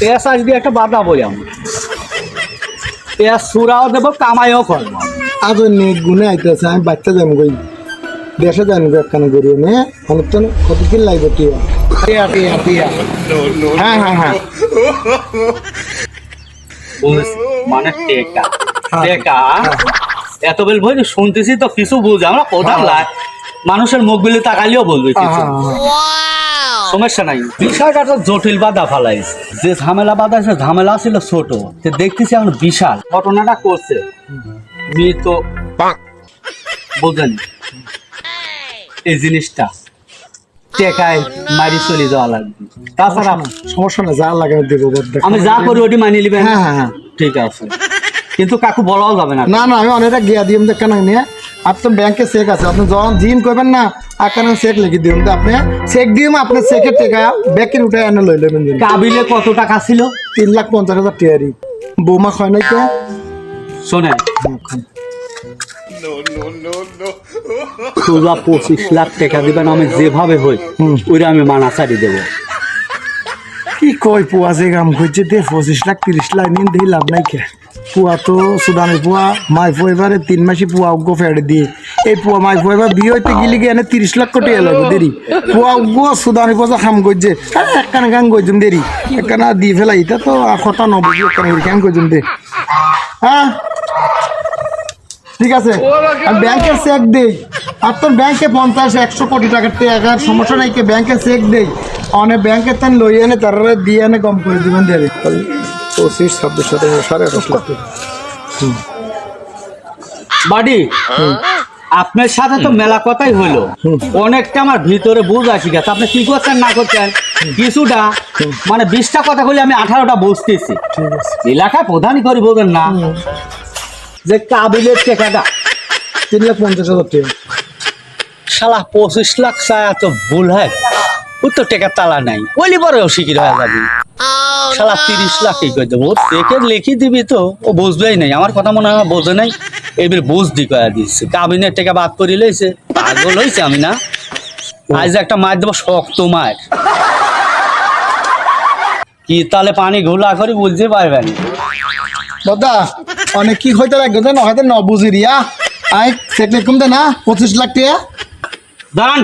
পেঁয়াজ আজ দিয়ে একটা বাধা বই আমি পেঁয়াজ সুরাও দেবো কামাইও করবো। আজ নেট গুনে আইতেছে আমি বাচ্চা যাবো গই দেশে যাবো একখানে গড়িয়ে নে অনেকক্ষণ কতদিন লাগবে টিয়া টিয়া টিয়া টিয়া হ্যাঁ হ্যাঁ হ্যাঁ মানে টেকা টেকা এত বেল ভয় শুনতেছি তো কিছু বুঝে আমরা প্রধান লাগ মানুষের মুখ বিলে তাকালেও বলবে কিছু সমস্যা নাই। বিষয়টা তো জটিল বাধা ফালাইছে যে ঝামেলা বাধা আছে ঝামেলা ছিল ছোট যে দেখতেছি এখন বিশাল ঘটনাটা করছে মেয়ে তো বোঝেন এই জিনিসটা টেকায় মারি চলে যাওয়া লাগবে। তাছাড়া সমস্যা না যা লাগে দেবো আমি যা করি ওটি মানিয়ে নিবেন। হ্যাঁ হ্যাঁ হ্যাঁ ঠিক আছে কিন্তু কাকু বলাও যাবে না। না না আমি অনেকটা গিয়া দিম দেখ কেন নিয়ে আপনার ব্যাংকে চেক আছে আপনি যখন জিম করবেন না আকানে চেক লিখে দিম আপনি চেক দিম আপনার চেকের টাকা ব্যাংকের উঠে এনে লই নেবেন। কাবিলে কত টাকা ছিল? 3,50,000 টিয়ারি বৌমা হয় নাই কে শোনেন সোজা 25 লাখ টাকা দিবেন আমি যেভাবে হই ওইটা আমি মানা ছাড়ি দেবো। কি কই পুয়া যে কাম করছে দে 25 লাখ 30 লাখ নিন দিয়ে লাভ নাই কে পুয়া তো সুদানের পুয়া মাই ফো এবারে 3 মাসি পুয়া উগ্গো ফেড়ে দিয়ে এই পুয়া মাই ফো এবার বিয়ে হইতে গেলে গিয়ে 30 লাখ কোটি লাগবে দেরি পুয়া উগ্গো সুদানের পুয়া খাম করছে একখানে গান করছেন দেরি একখানা দিয়ে ফেলা এটা তো কথা নবুঝি একখানে গান করছেন দে হ্যাঁ ঠিক আছে আমি ব্যাংকের চেক দেই আপনার ব্যাংকে 50-100 কোটি টাকার টাকার সমস্যা নাই কে ব্যাংকে চেক দেই অনেক ব্যাংকের তান লই এনে তারা দিয়ে এনে কম করে দিবেন দেবে 25-26-27-28 লাখ বাড়ি আপনার সাথে তো মেলা কথাই হলো অনেকটা আমার ভিতরে বুঝ আসি গেছে আপনি কি করছেন না করছেন কিছুটা মানে 20টা কথা বলে আমি 18টা বুঝতেছি। এলাকায় প্রধানই করি বলবেন না যে কাবিলের টাকাটা 3,50,000 টাকা শালা 25 লাখ চায় তো ভুল হয় ও তো টাকার তালা নাই ওলি পরেও শিখির হয়ে যাবি শালা 30 লাখ কি করে দেবো দেখে লিখি দিবি তো ও বুঝবেই নাই আমার কথা মনে হয় বোঝে নাই এবার বুঝ দি কয়া দিচ্ছে কাবিনের টাকা বাদ করে লইছে পাগল হয়েছে আমি না আজ একটা মার দেবো শক্ত মার কি তাহলে পানি ঘোলা করে বুঝতে পারবেন দাদা অনেক কি হইতে লাগবে না হয়তো ন বুঝি রিয়া আই চেক লিখুন দে না 25 লাখ টাকা দাঁড়ান